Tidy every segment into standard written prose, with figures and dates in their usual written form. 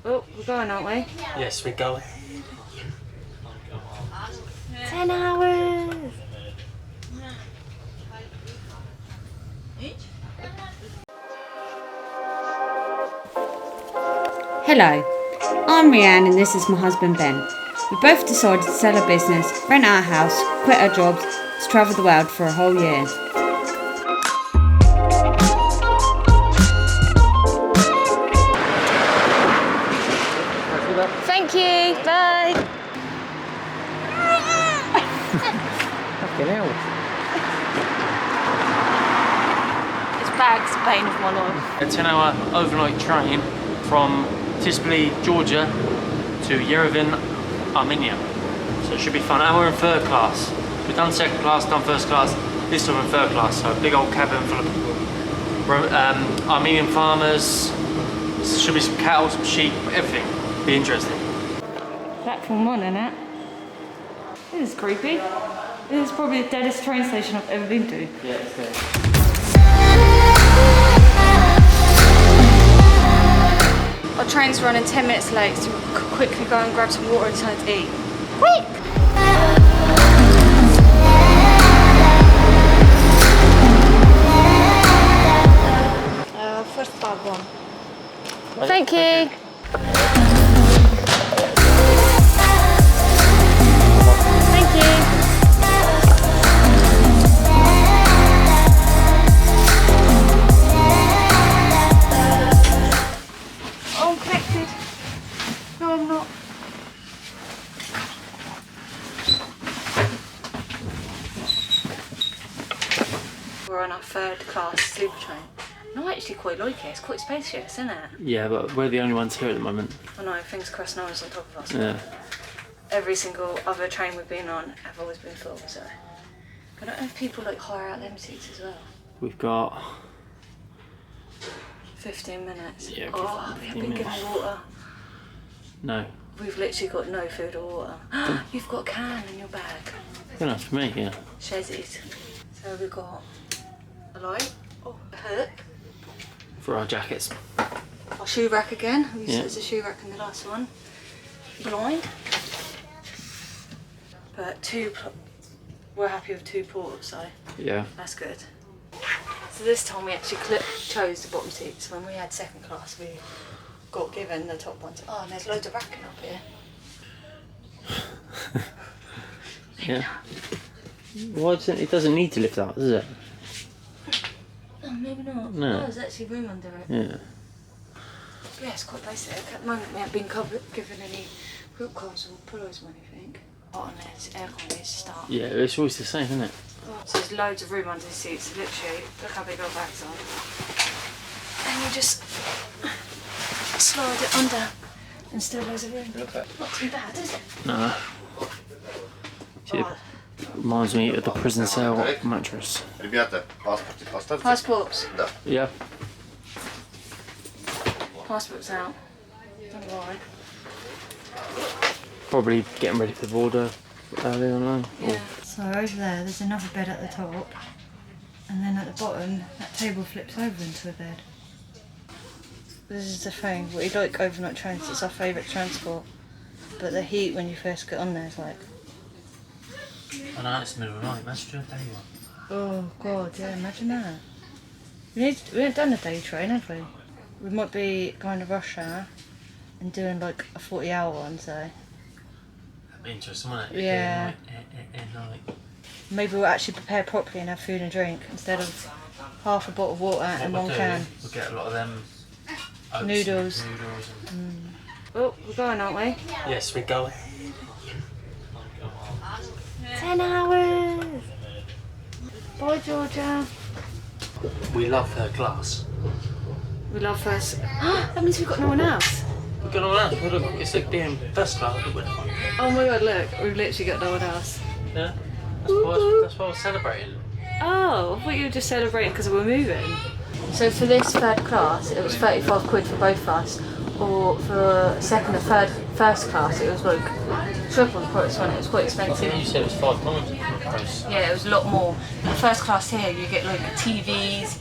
Oh, we're going, aren't we? Yes, we're going. 10 hours! Hello, I'm Reanne and this is my husband Ben. We both decided to sell our business, rent our house, quit our jobs to travel the world for a whole year. Thank you, bye! Fucking hell. This bag's the bane of my life. A 10-hour overnight train from Tibilisi, Georgia to Yerevan, Armenia. So it should be fun. And we're in third class. We've done second class, done first class. This time we're in third class. So a big old cabin full of Armenian farmers. Should be some cattle, some sheep, everything. Be interesting. Platform 1, isn't it? This is creepy. This is probably the deadest train station I've ever been to. Yeah, it's good. Our train's running 10 minutes late, so we'll quickly go and grab some water and something to eat. Quick! First bag one. Thank you. Thank you. Oh, I'm connected. No, I'm not. We're on our third class sleeper train. No, I actually quite like it. It's quite spacious, isn't it? Yeah, but we're the only ones here at the moment. I know, fingers crossed no one's on top of us. Yeah. Every single other train we've been on have always been full, so. I don't know if people like hire out them seats as well. We've got 15 minutes. Yeah, oh, we haven't been given water. No. We've literally got no food or water. You've got a can in your bag. Good enough for me, yeah. Shezzies. So we've got a light, a hook. For our jackets. Our shoe rack again. We used Yeah. it as a shoe rack in the last one. Blind. But we're happy with 2 ports, so Yeah. that's good. So this time we actually chose the bottom seats. When we had second class, we got given the top ones. Oh, and there's loads of racking up here. Yeah. Why doesn't it doesn't need to lift up, does it? Oh, maybe not. No. Oh, there's actually room under it. Yeah. Yeah, it's quite basic. At the moment we haven't been given any group cars or pillows or anything. Oh, and there's aircon needs to start. Yeah, it's always the same, isn't it? Oh, so there's loads of room under the seats. So literally, look how big our bags are. And you just slide it under and still there's a room. Not too bad, is it? No. It reminds me of the prison cell mattress. Ребята, паспорты поставьте. Passports. Да. Yeah. Passports out. Don't worry. Probably getting ready for the border early on. Yeah. So over there, there's another bed at the top. And then at the bottom, that table flips over into a bed. This is the thing, we like overnight trains, it's our favourite transport. But the heat when you first get on there is like... I know, it's the middle of the night, imagine doing a day one. Oh god, yeah, imagine that. We haven't done a day train, have we? We might be going to rush hour and doing like a 40-hour one, so... That'd be interesting, wouldn't it? Yeah. Like... Maybe we'll actually prepare properly and have food and drink instead of half a bottle of water and one can. We'll get a lot of them oats Noodles. And noodles and... Oh, we're going, aren't we? Yes, we're going. 10 hours! Bye, Georgia. We love third class. We love first. That means we've got no one else. We've got all that. Look, it's like being first class. Oh my god, look, we've literally got no one else. Yeah. That's why we're celebrating. Oh, I thought you were just celebrating because we're moving. So for this third class, it was 35 quid for both of us. Or for second or first class, it was like triple the price one. It was quite expensive. You said it was £5 price. Yeah, it was a lot more. The first class here, you get like TVs,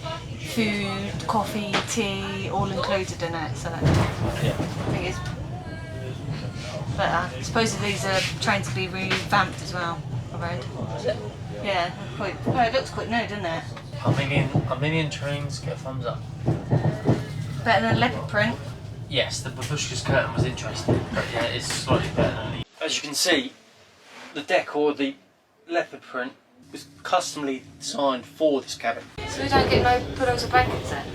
food, coffee, tea, all included in it. So Yeah. I think it's better. Supposedly these are trying to be revamped as well, I read. Yeah, quite. Oh, it looks quite new, doesn't it? Armenian trains get a thumbs up. Better than leopard print. Yes, the babushka's curtain was interesting, but yeah, it's slightly better than the... As you can see, the decor, the leopard print, was customly designed for this cabin. So we don't get no pillows or blankets then?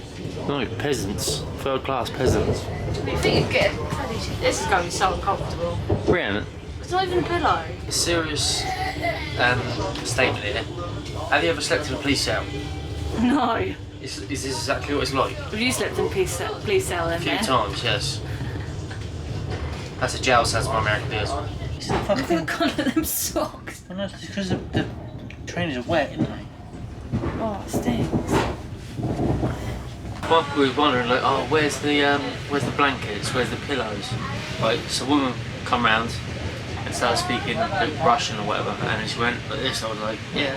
No, peasants. Third class peasants. You think you'd get this is going to be so uncomfortable. Brianne, It's not even a pillow. a serious statement here. Have you ever slept in a police cell? No. Is this exactly what it's like? Have you slept in police cell A in few there? times, yes. That's a jail cell, my American beers one. It's a Look at the fucking... colour of them socks. I know, it's because the trainers are wet, aren't they? Oh, it stinks. We were wondering, like, oh, where's the blankets? Where's the pillows? Like, so a woman come round and started speaking Russian or whatever, and then she went like this. I was like, yeah.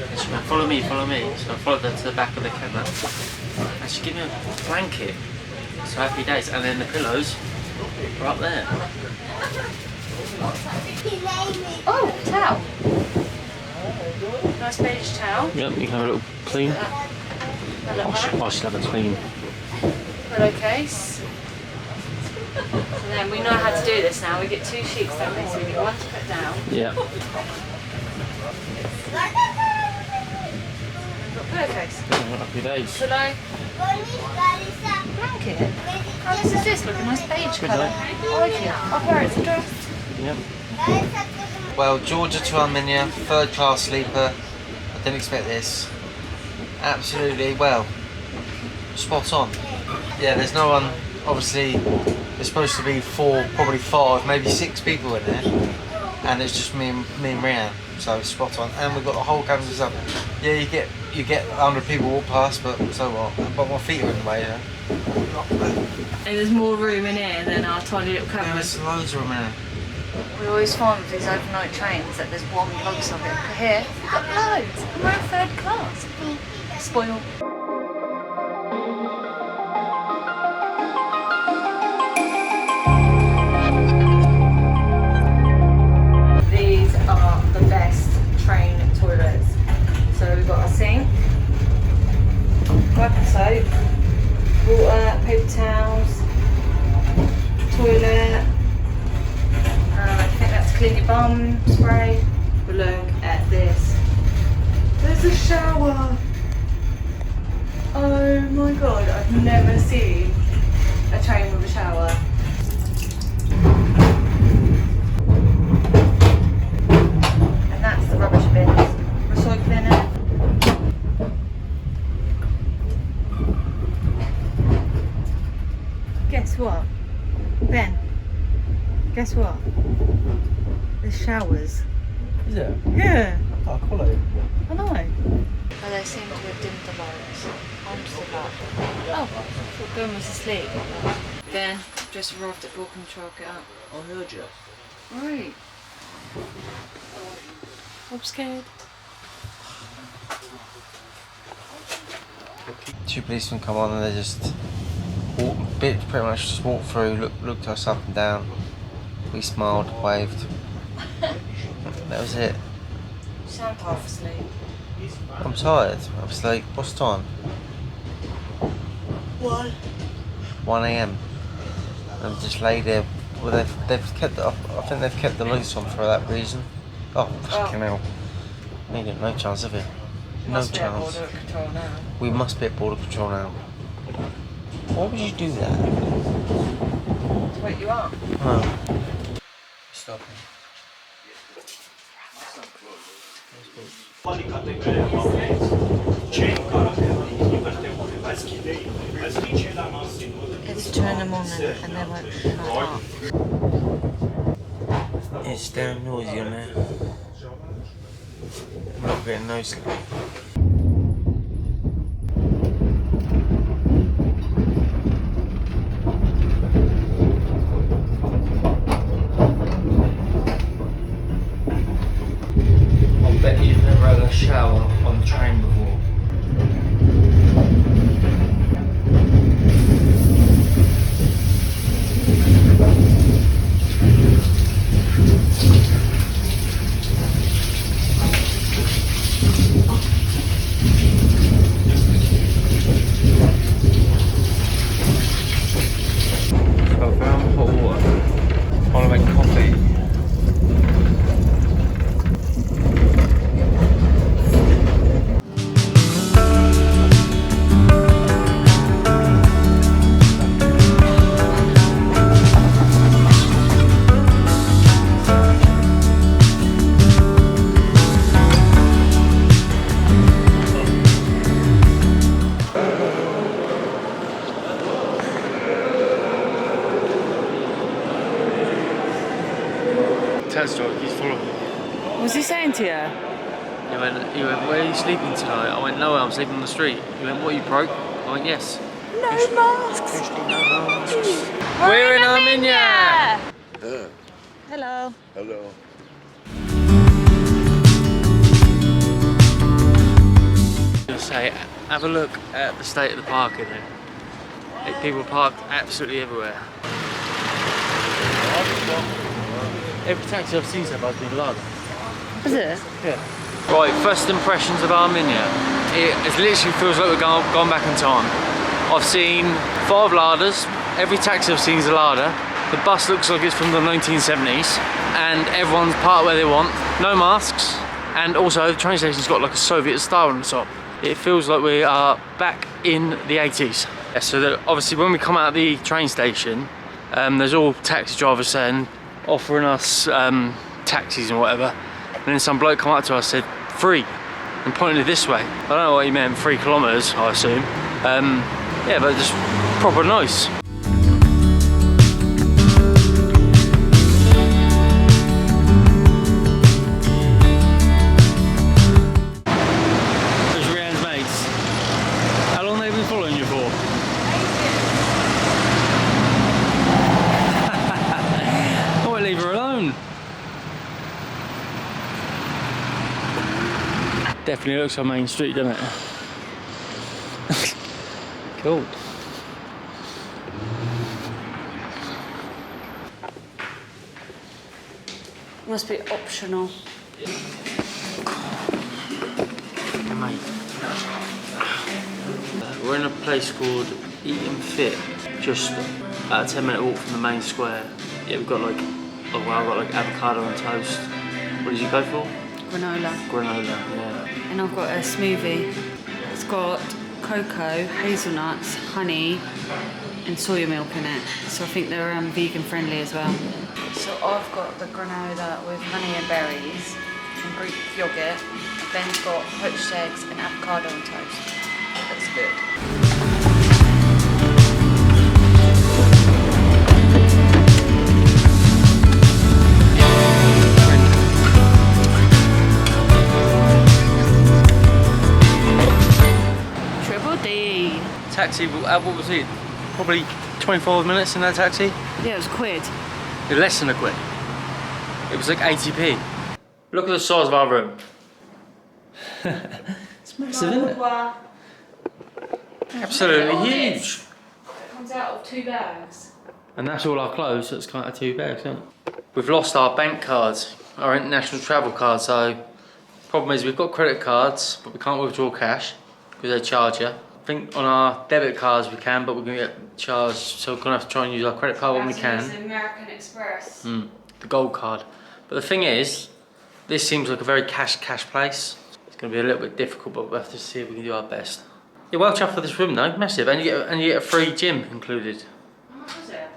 And she went, follow me, follow me. So I followed her to the back of the cabin, and she gave me a blanket. So happy days. And then the pillows were up there. Oh, towel. Nice beige towel. Yep, you can have a little clean. I love that. I should have a clean. Pillowcase. So then we know how to do this now. We get 2 sheets, don't we? So we get one to put down. Yeah. We've got pillowcase. Happy days. Pillow. Blanket. How nice is this? Look, a nice beige colour. I like it. I'll wear it to dress. Yep. Well, Georgia to Armenia, third class sleeper. I didn't expect this. Absolutely, well, spot on. Yeah, there's no one, obviously, there's supposed to be 4, probably 5, maybe 6 people in there. And it's just me and Reanne, so spot on. And we've got the whole cabin to yourself. Yeah, you get 100 people walk past, but so what? But my feet are in the way, yeah. And there's more room in here than our tiny little Yeah, cabin. there's loads of room in there. We always find with these overnight trains that there's one loads of it. But here, we've got loads. And we're in third class. Spoil. These are the best train toilets. So we've got a sink, wipe and soap, water, paper towels, toilet. I think that's clean your bum spray. But look at this. There's a shower. Oh my god, I've never seen a train with a shower. And that's the rubbish bins. Recycling it. Guess what? Ben, guess what? There's showers. Is it? Yeah. Oh, quality. I know. Well, they seem to have dimmed the lights. I'm still up. Oh, I thought Ben was asleep. Ben just arrived at ball control, get up. I heard you. Right. I'm scared. 2 policemen come on and they just pretty much just walked through, looked us up and down. We smiled, waved. That was it. You sound half asleep. I'm tired. I was like, what's the time? 1 a.m. And just lay there. Well, they've kept. I think they've kept the lights on for that reason. Oh, fucking hell! We ain't got no chance of it. No Must be at chance. border control now. We must be at border control now. Why would you do that? To wake you up. Oh. Stop. It's 2 in the morning and they won't shut up. It's damn noisy on there. I'm not getting no sleep. I bet you've never had a shower on the train before. So I found hot water. While I make coffee. He's full of. What's he saying to you? He went, where are you sleeping tonight? I went, nowhere, I'm sleeping on the street. He went, what, you broke? I went, yes. No masks! No masks. We're in Armenia! Hello. Hello. I say, have a look at the state of the parking here. People parked absolutely everywhere. Every taxi I've seen so far has been large. Is it? Yeah. Right, first impressions of Armenia. It literally feels like we're gone back in time. I've seen 5 larders. Every taxi I've seen is a larder. The bus looks like it's from the 1970s, and everyone's parked where they want. No masks, and also the train station's got like a Soviet style on the top. It feels like we are back in the 80s. Yeah, so that obviously when we come out of the train station, there's all taxi drivers saying, offering us taxis and whatever, and then some bloke come up to us and said free and pointed this way. I don't know what he meant, 3 kilometres I assume. Yeah, but just proper nice. There's Reanne's mates. How long have they been following you for? I won't leave her alone. Definitely looks like Main Street, doesn't it? Cool. Must be optional. Mate. We're in a place called Eat and Fit, just about a 10-minute walk from the main square. Yeah, we've got like, oh wow, I've got like avocado and toast. What did you go for? Granola. Granola, yeah. And I've got a smoothie. It's got cocoa, hazelnuts, honey and soya milk in it. So I think they're vegan friendly as well. So I've got the granola with honey and berries and Greek yogurt. And Ben's got poached eggs and avocado and toast. That's good. Taxi, what was it? Probably 25 minutes in that taxi? Yeah, it was quid. Less than a quid. It was like 80p. Look at the size of our room. It's massive, isn't it? Absolutely huge. It comes out of 2 bags. And that's all our clothes, so it's kind of 2 bags, isn't it? We've lost our bank cards, our international travel cards, so problem is we've got credit cards, but we can't withdraw cash because they charge you. I think on our debit cards we can, but we're going to get charged, so we're going to have to try and use our credit card when we can. That's American Express. The gold card. But the thing is, this seems like a very cash place. It's going to be a little bit difficult, but we'll have to see if we can do our best. Yeah, well chuffed for this room though, massive, and you get a free gym included. How much was it?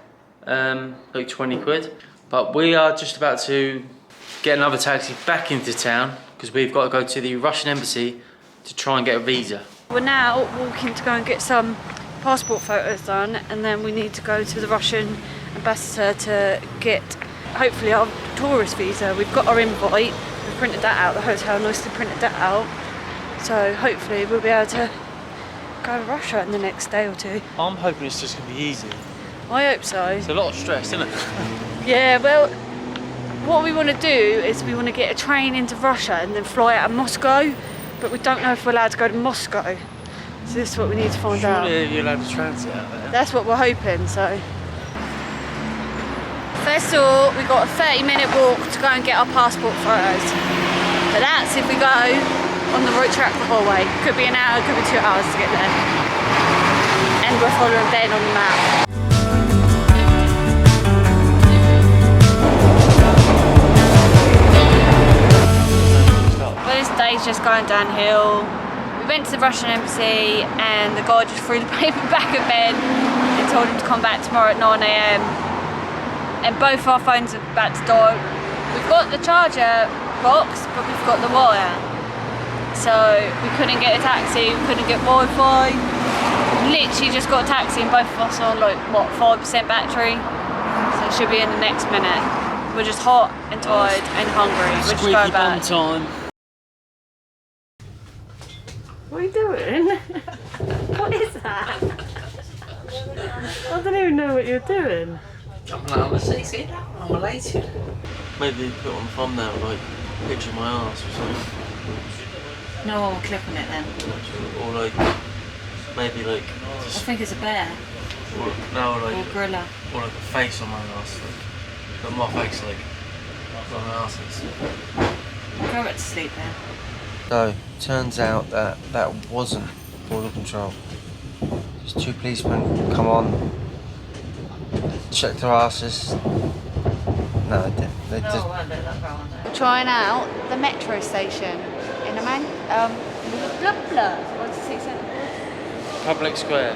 Like 20 quid. But we are just about to get another taxi back into town because we've got to go to the Russian embassy to try and get a visa. We're now walking to go and get some passport photos done, and then we need to go to the Russian ambassador to get, hopefully, our tourist visa. We've got our invite, we've printed that out, the hotel nicely printed that out. So hopefully we'll be able to go to Russia in the next day or 2. I'm hoping it's just going to be easy. I hope so. It's a lot of stress, isn't it? Yeah, well, what we want to do is we want to get a train into Russia and then fly out of Moscow, but we don't know if we're allowed to go to Moscow. So this is what we need to find out. Surely you're allowed to transit out there. That's what we're hoping, so. First of all, we've got a 30-minute walk to go and get our passport photos. But that's if we go on the right track the whole way. Could be an hour, could be 2 hours to get there. And we're following Ben on the map. going downhill. We went to the Russian embassy and the guy just threw the paper back at Ben and told him to come back tomorrow at 9 AM. And both our phones are about to die. We've got the charger box, but we've got the wire. So we couldn't get a taxi, we couldn't get Wi-Fi. Literally just got a taxi and both of us are on like, what, 5% battery? So it should be in the next minute. We're just hot and tired and hungry. We're just going back. Time. What are you doing? What is that? I don't even know what you're doing. Jumping out of the seat, I'm elated. Maybe put on the thumbnail, like, picture my arse or something. No one will click on it then. Or like, maybe like... I think it's a bear. Or, no, like... Or a gorilla. Or like a face on my arse, like... But my face, like... on my arse is... Go back to sleep then. So, turns out that that wasn't border control. Just two policemen come on, checked their asses. No, they didn't. They just... We're trying out the metro station in Armenia. Blah blah. What's it say? Public Square.